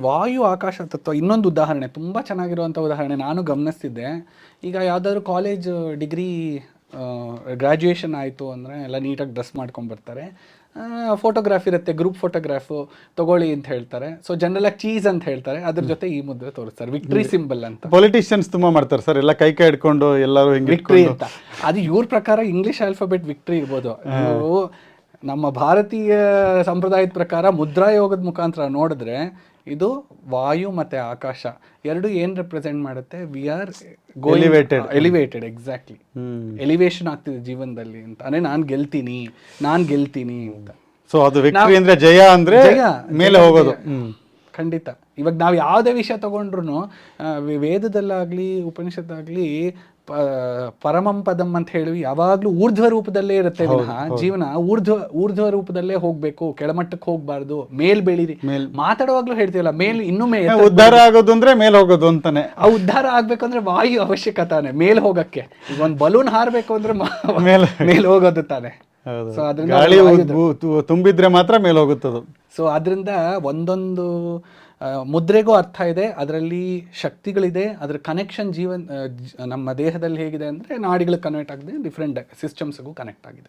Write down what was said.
ವಾಯು ಆಕಾಶ ತತ್ವ ಇನ್ನೊಂದು ಉದಾಹರಣೆ, ತುಂಬ ಚೆನ್ನಾಗಿರುವಂಥ ಉದಾಹರಣೆ ನಾನು ಗಮನಿಸ್ತಿದ್ದೆ. ಈಗ ಯಾವುದಾದ್ರು ಕಾಲೇಜ್ ಡಿಗ್ರಿ ಗ್ರ್ಯಾಜುಯೇಷನ್ ಆಯಿತು ಅಂದರೆ ಎಲ್ಲ ನೀಟಾಗಿ ಡ್ರೆಸ್ ಮಾಡ್ಕೊಂಡ್ಬರ್ತಾರೆ, ಫೋಟೋಗ್ರಾಫ್ ಇರುತ್ತೆ, ಗ್ರೂಪ್ ಫೋಟೋಗ್ರಾಫು ತೊಗೊಳ್ಳಿ ಅಂತ ಹೇಳ್ತಾರೆ. ಸೊ ಜನರಲಾಗಿ ಚೀಸ್ ಅಂತ ಹೇಳ್ತಾರೆ, ಅದ್ರ ಜೊತೆ ಈ ಮುದ್ರೆ ತೋರಿಸ್ತಾರೆ, ವಿಕ್ಟ್ರಿ ಸಿಂಬಲ್ ಅಂತ. ಪೊಲಿಟಿಷಿಯನ್ಸ್ ತುಂಬ ಮಾಡ್ತಾರೆ ಸರ್, ಎಲ್ಲ ಕೈ ಹಿಡ್ಕೊಂಡು ಎಲ್ಲರೂ ಹಿಂಗೆ ವಿಕ್ಟ್ರಿ ಅಂತ. ಅದು ಇವ್ರ ಪ್ರಕಾರ ಇಂಗ್ಲೀಷ್ ಆಲ್ಫಾಬೆಟ್ ವಿಕ್ಟ್ರಿ ಇರ್ಬೋದು. ಇವರು ನಮ್ಮ ಭಾರತೀಯ ಸಂಪ್ರದಾಯದ ಪ್ರಕಾರ ಮುದ್ರಾ ಯೋಗದ ಮುಖಾಂತರ ನೋಡಿದ್ರೆ ಇದು ವಾಯು ಮತ್ತು ಆಕಾಶ ಎರಡು ಏನು ರೆಪ್ರೆಸೆಂಟ್ ಮಾಡುತ್ತೆ? We are elevated. Exactly, elevation ಆಗ್ತಿದೆ ಜೀವನದಲ್ಲಿ ಅಂತ. ಅಂದರೆ ನಾನು ಗೆಲ್ತೀನಿ ಅಂತ. ಸೊ ಅದು ವಿಕ್ಟರಿ ಅಂದ್ರೆ ಜಯ ಅಂದ್ರೆ ಮೇಲೆ ಹೋಗೋದು. ಖಂಡಿತ. ಇವಾಗ ನಾವು ಯಾವುದೇ ವಿಷಯ ತಗೊಂಡ್ರು ವೇದದಲ್ಲಾಗಲಿ ಉಪನಿಷತ್ತಾಗಲಿ ಪರಮಂ ಪದಂ ಅಂತ ಹೇಳಿ ಯಾವಾಗಲೂ ಊರ್ಧ್ವ ರೂಪದಲ್ಲೇ ಇರುತ್ತೆ ವಿನಃ ಜೀವನ ಊರ್ಧ್ವ ರೂಪದಲ್ಲೇ ಹೋಗ್ಬೇಕು, ಕೆಳಮಟ್ಟಕ್ಕೆ ಹೋಗ್ಬಾರ್ದು, ಮೇಲ್ ಬೆಳೀರಿ. ಮಾತಾಡುವಾಗ್ಲೂ ಹೇಳ್ತೀವಲ್ಲ, ಮೇಲ್ ಇನ್ನೂ ಉದ್ಧಾರ ಆಗೋದು ಅಂದ್ರೆ ಮೇಲ್ ಹೋಗೋದು ಅಂತಾನೆ. ಆ ಉದ್ಧಾರ ಆಗ್ಬೇಕಂದ್ರೆ ವಾಯು ಅವಶ್ಯಕತಾನೆ ಮೇಲ್ ಹೋಗಕ್ಕೆ. ಈಗ ಒಂದು ಬಲೂನ್ ಹಾರ್ಬೇಕು ಅಂದ್ರೆ ಮೇಲ್ ಹೋಗೋದು ತಾನೆ. ಸೊ ಅದರಿಂದ ತುಂಬಿದ್ರೆ ಮಾತ್ರ ಮೇಲೆ ಹೋಗುತ್ತದು. ಸೊ ಅದರಿಂದ ಒಂದೊಂದು ಮುದ್ರೆಗೂ ಅರ್ಥ ಇದೆ, ಅದರಲ್ಲಿ ಶಕ್ತಿಗಳಿದೆ, ಅದರ ಕನೆಕ್ಷನ್ ನಮ್ಮ ದೇಹದಲ್ಲಿ ಹೇಗಿದೆ ಅಂದರೆ ನಾಡಿಗಳಿಗೆ ಕನೆಕ್ಟ್ ಆಗಿದೆ, ಡಿಫ್ರೆಂಟ್ ಸಿಸ್ಟಮ್ಸ್ಗೂ ಕನೆಕ್ಟ್ ಆಗಿದೆ.